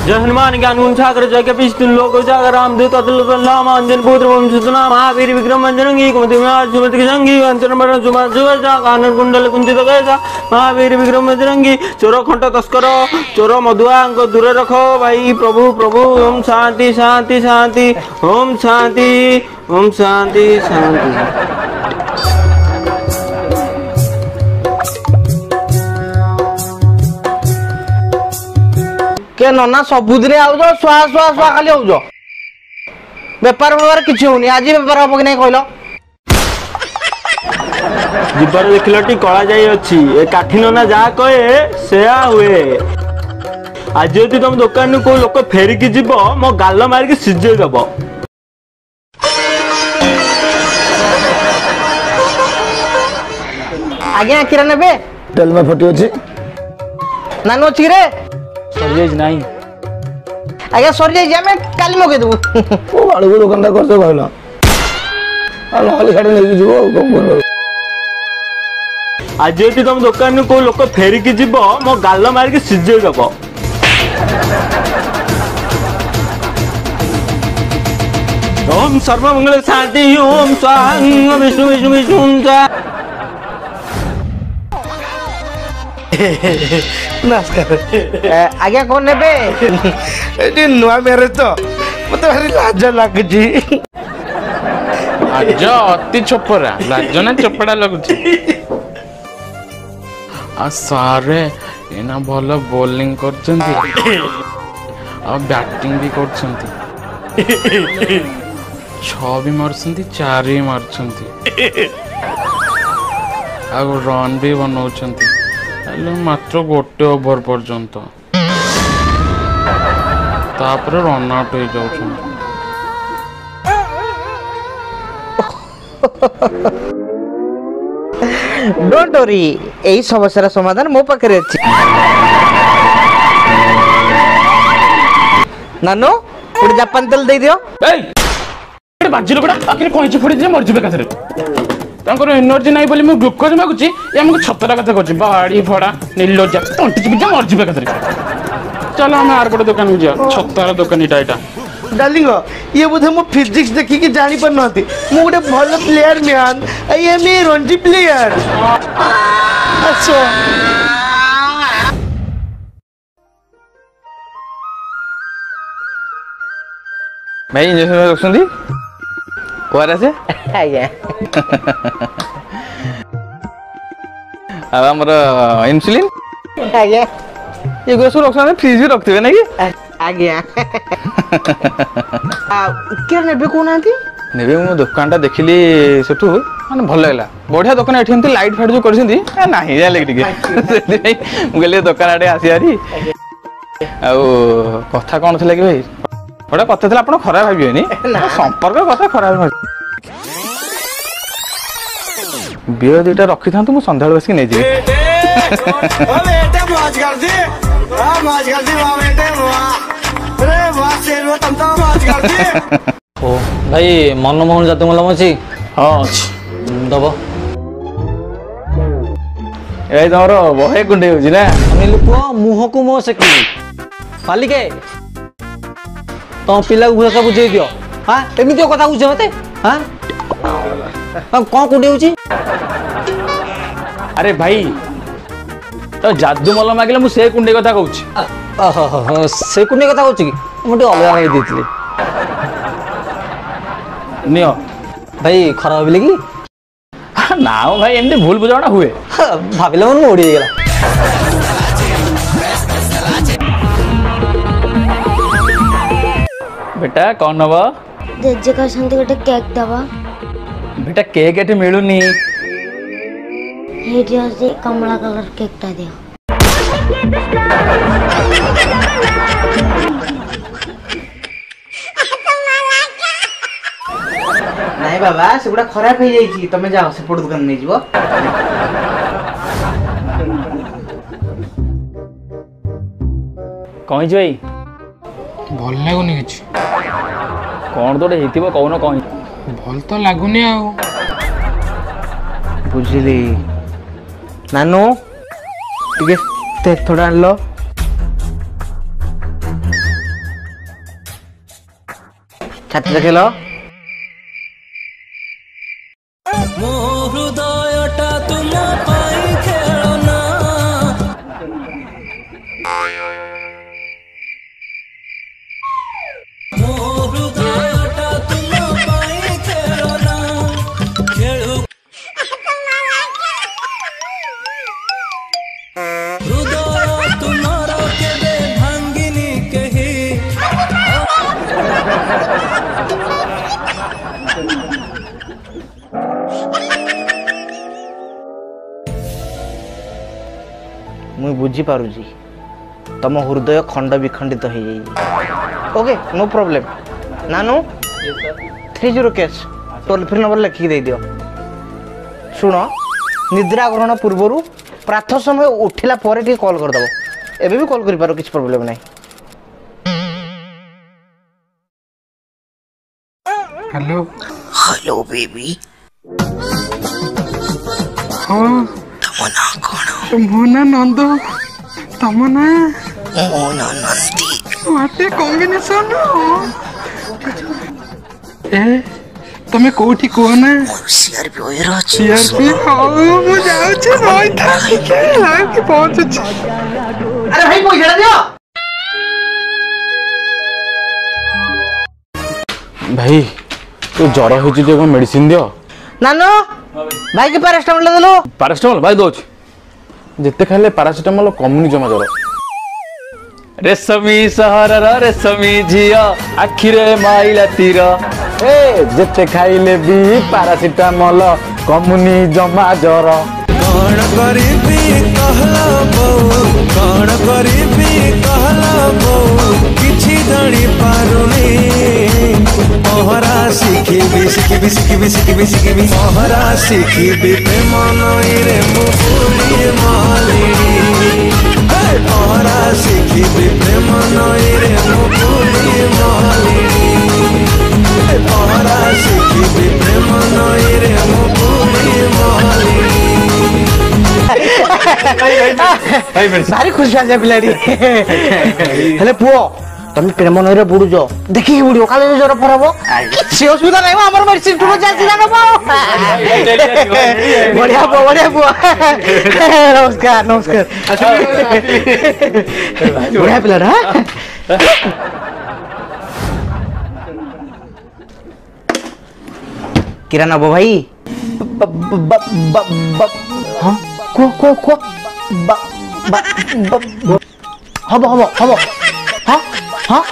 जय हनुमान ज्ञान गुण सागर जय कपीश लोक जागर रामदूत अतुल नाम अंजन पुत्र वंशुतनाम महावीर विक्रम अंजनंगी कुमति विहार सुमति संगी अंचन बरण सुमा सुवजा कानन कुंडल कुंजित कैसा महावीर विक्रम अंजनंगी चोर खंट तस्कर चोर मधुआ को दूर रखो भाई प्रभु प्रभु ओम शांति शांति शांति ओम शांति शांति। के नना सबुदिन आउज स्वाहा स्वाहा स्वाहा खाली आउज बेपार बेपार किसी होनी आज बेपार हम कि नहीं कहल जीवर देखिलटी कला जाई अच्छी ए काठी नना जा कहे सेया हुए। आज यदि तुम दुकान को लोक फेरिकी जीव मो गाल मारिक सिझे दब। आज्ञा किरा नेबे तेल में फटी अछि नानो अछि रे सरजेज नहीं आज्ञा सर जाई हमें काली मगे देबू ओ बाळू दुकानदार करते कहला आ नहले गाड़ी लेके जीवो कम कर। आज यदि तुम दुकान को लोक फेरिकी जीव मो गाल मारिक सिझे दब। ओम सर्वमंगल शांति ओम स्वाहा विष्णु विष्णु विष्णु नमस्कार आज्ञा कौन नेबे एटी नुआ मैरिज तो मते भारी लाज लागछि। आज अति चोपरा लाज ना चोपड़ा लगुछि। आ सारे एना भलो बॉलिंग करछंती आ बैटिंग भी करछंती 6 भी मारछंती 4 भी मारछंती आ रन भी बनाउछंती मात्र गोटे ओवर पर्यंत तापर रन आउट हो जाउछन। डोंट वरी एई समस्यार समाधान मो पाखरे अछि। नानो पुरे जापान तेल दे दियो ए बाजी लोकड़ा आखिर कोइची फुडी दे मर जिबे काथरे तांकर एनर्जी नाही बोली मु ग्लूकोज मागुची या हमको छतरा कथा करछि बाड़ी फड़ा नीलोजा तंटी चिबी मर जिबे काथरे। चलो हम आर गोटे दुकान जा छतरा दुकान इटा डार्लिंग ये बोधे मो फिजिक्स देखि कि जानि पर नथि मु गोटे भलो player man I am a Ranji player. अच्छा भाई इंजेक्शन रखछंती कोरा से आज्ञा अब हमर इंसुलिन आज्ञा ये गोसु रखछन फ्रिज भी रखथिबे नै कि आज्ञा के नेबे कोनांती नेबे मो दुकानटा देखिली सेठू माने भल लागला बढ़िया दुकान एठी एंती लाइट फाइट जो करछंती नाही जाले टिके गेले दुकान आडे आसीयारी आ कथा कोन थला कि भाई बड़ा कथा थला आपण खराब भाबियोनी संपर्क कथा खराब न बियर दुटा रखी था मु संध्याल बस नहीं जी ओ भाई मनमोहन जातु मलम अछि हाँ दब ए तमर बहे कुंडे होजी ना अनिल पुओ मुह को मुह सेकी पालिके तो पिला भाषा बुझे दियो। हाँ एमती कथा बुझे मत हाँ कौन कुंडे होची अरे भाई तो जादू मल मागिले मु से कुंडे कथा कहूँ से कुंडे कथा कहूँ कि मुझे अलग नहीं देती नियो भाई खराब भाविले कि ना भाई एमती भूल बुझाणा हुए भाविले मन उड़ी गला। बेटा कौन हम जेजे कहते गोटे केक दबा बेटा केक एठी मिलुनी ये अच्छे कमला कलर केकटा दियो नहीं बाबा सेगुड़ा खराब हो जाई तमे जाओ से पड़ दुकान नहीं जीवो कहीं भाई भल लगुनि कि कौन तो हेतिबो कौन कहीं भल तो लगुनि आ बुझिली नानू टिके थोड़ा आन लो ଛାତି ଦେଖିଲ मुझे बुझी पारुजी तम हृदय खंड विखंडित हो जाए ओके नो प्रॉब्लम नानू 30 कैश टोल फ्री नंबर लिखिक दे दियो शुण निद्रा ग्रहण पूर्व प्राथ समय उठिला पर टी कॉल कर दबो एबे भी कॉल करि पारो किछ प्रॉब्लम नहीं हेलो हेलो बेबी हाँ तम ना कौन मो ना नंद तम ना मो ना नंदी व्हाट कॉम्बिनेशन ए तमे कोठी को ना सीआरपी ओयर अछि सीआरपी हां मु जाउ छी रही था के लाग के पहुंच छी अरे भाई पैसा दियो भाई तो ज्वर होची जे मेडिसिन दियो नानो भाई के पैरासिटामोल देलो पैरासिटामोल भाई दोच जिते खाइले पैरासिटामोल कमुनी जमा ज्वर रेशमी सहरर रेशमी झिया आखिरे माइला तीर ए जिते खाइले भी पैरासिटामोल कमुनी जमा ज्वर कौन करीबी कहला बो किछि जानी पारुनी पहरा शिखिबी पहरा शिखिबी प्रेम नईरे मुकुली मालिनी पहरा शिखिबी प्रेम नईरे मुकुली मालिनी पहरा शिखिबी प्रेम नईरे मुकुली मालिनी भारी खुश आ पिलाटी हेले पुओ तुम प्रेम नईरे बुड़ुज देखिए बुड़ो काले ज्वर फरब से असुविधा नहीं हमर मेडिसिन टू जासी जानो बढ़िया पुओ नमस्कार नमस्कार बढ़िया पिला ना किरण अब भाई हाँ को हब हाँ हाँ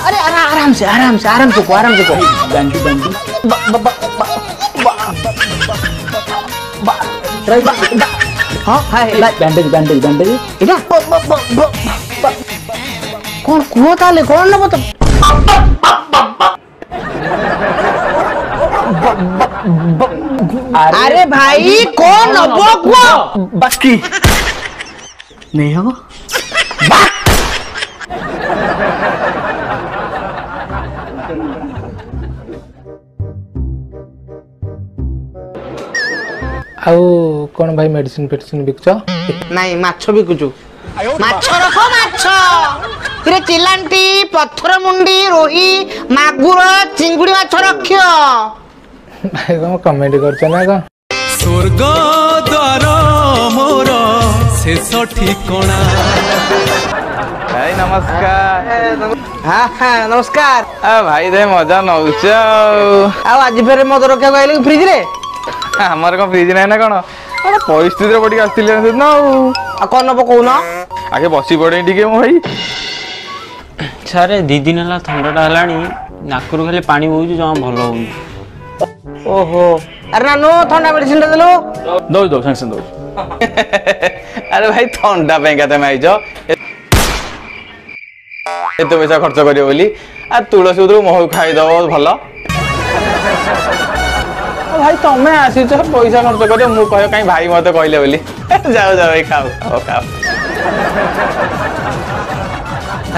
अरे आराम से को हाँ बैंडेज इधर कौन कुआ ताले कौन ना बता अरे भाई कौन नबो कुआ बाकी नहीं हबो आउ कौन भाई मेडिसिन बिकछ नहीं माछ बिकुचु माछ रखो माछ रे चिलांटी पत्थर मुंडी रोही मागुर चिंगुड़ी माछ रखियो भाई कम कमेंट करछ ना का स्वर्ग द्वार मोर शेष ठिकଣା भाई नमस्कार हाँ नमस्कार आ भाई दे मजा नौच आज फेर मद रखा कहले फ्रिज रे हमर को फ्रिज नहीं ना कौन अरे परिस्थिति पड़ी आसती ना कौन नब कौन आगे बसी पड़े टिके मो भाई सारे 2 दिन है थंडाटा है नाकरू खाली पानी बोझ जमा भल हो ओहो अरे नानू ठंडा मेडिसिन देलो दो सैंक्शन दो अरे भाई ठंडा पे क्या तुम आइज एत पैसा खर्च करियो बोली आ तुलसी उधर महू खाई दब भल भाई तमें आसीच पैसा खर्च कर मु कह कहीं भाई मत कहले बोली जाओ भाई खाओ खाओ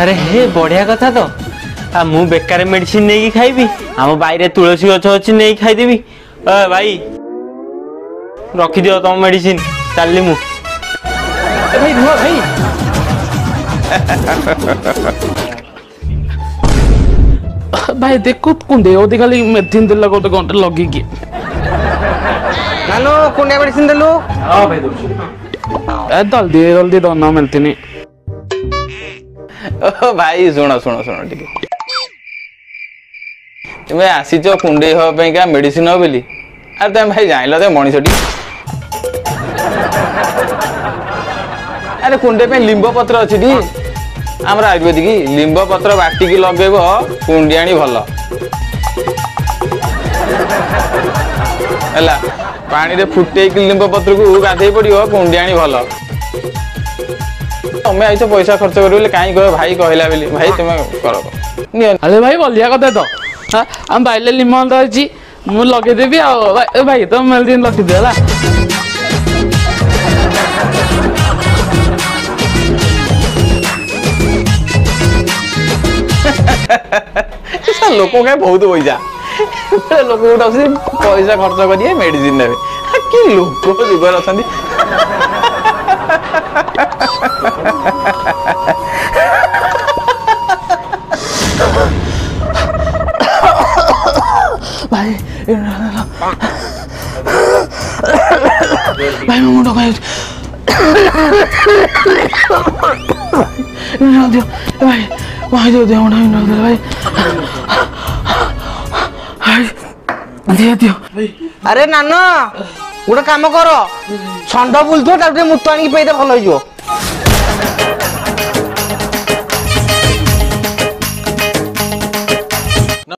अरे हे बढ़िया कथा तो आ मु बेकार मेडिसिन नहीं खाइबी आम बाइरे तुलसी गछ अच्छी नहीं खाईदेवी भाई रखी दियो तुम मेडिसिन ଚାଲିଲି ମୁଁ। ଭାଇ ରୁହ ଭାଇ। ଭାଇ ଦେଖୁ କୁଣ୍ଡେ ଅଧିକା ମେଡିସିନ ଦେଲା ଗୋଟେ ଘଣ୍ଟା ଲଗେଇକି। ନାନୁ କୁଣ୍ଡିଆ ମେଡିସିନ ଦେଲୁ? ହଁ ଭାଇ ଦଉଛି। ଜଲ୍ଦି ଦନ ମିଳତିନି। ଭାଇ ଶୁଣ ଶୁଣ ଶୁଣ ଟିକେ, ତୁମେ ଆସିଛ କୁଣ୍ଡେଇ ହବା ପାଇଁକା ମେଡିସିନ ହବ ବୋଲି। ଆରେ ତମେ ଭାଇ ଜାଣିଲ ତମେ ମଣିଷଟି। ଆରେ କୁଣ୍ଡେଇ ପାଇଁ ଲିମ୍ବ ପତ୍ର ଅଛି ଟି, ଆମର ଆୟୁର୍ବେଦିକ ଲିମ୍ବ ପତ୍ର ବାଟିକି ଲଗେଇବ କୁଣ୍ଡିଆଣି ଭଲ ହେଲା। ପାଣିରେ ଫୁଟେଇକି ଲିମ୍ବ ପତ୍ରକୁ ଗାଧେଇ ପଡିବ କୁଣ୍ଡିଆଣି ଭଲ। ତମେ ଆଇଛ ପଇସା ଖର୍ଚ୍ଚ କରିବ ବୋଲି କାହିଁ କହିବ ଭାଇ କହିଲା ବୋଲି। ଭାଇ ତୁମେ କର। ଆରେ ଭାଇ ବଲିଆ କଥା ତ, ଆମ ବାଇଲେ ଲିମ୍ବ ଅଛି ମୁଁ ଲଗେଇଦେବି ଆଉ। ଭାଇ ତମେ ମେଡିସିନ ରଖିଦିଅ ହେଲା। ଲୋକ କାହିଁ ବହୁତ ପଇସା ଲୋକ ଗୋଟେ ଅଛି ପଇସା ଖର୍ଚ୍ଚ କରିବେ ମେଡିସିନ ନେବେ। କି ଲୋକ ଯୁଗରେ ଅଛନ୍ତି। ଭାଇ ଭାଇ ମୋ ମୁଣ୍ଡ ଖାଇ ଭାଇ ଭାଇ ଦିଅ ଭାଇ ଦିଅ। ଆରେ ନାନ ଗୋଟେ କାମ କର, ଷଣ୍ଢ ବୁଲୁଥିବ ତାକୁ ଟିକେ ମୁତ ଆଣିକି ପେଇଦେ ଭଲ ହେଇଯିବ।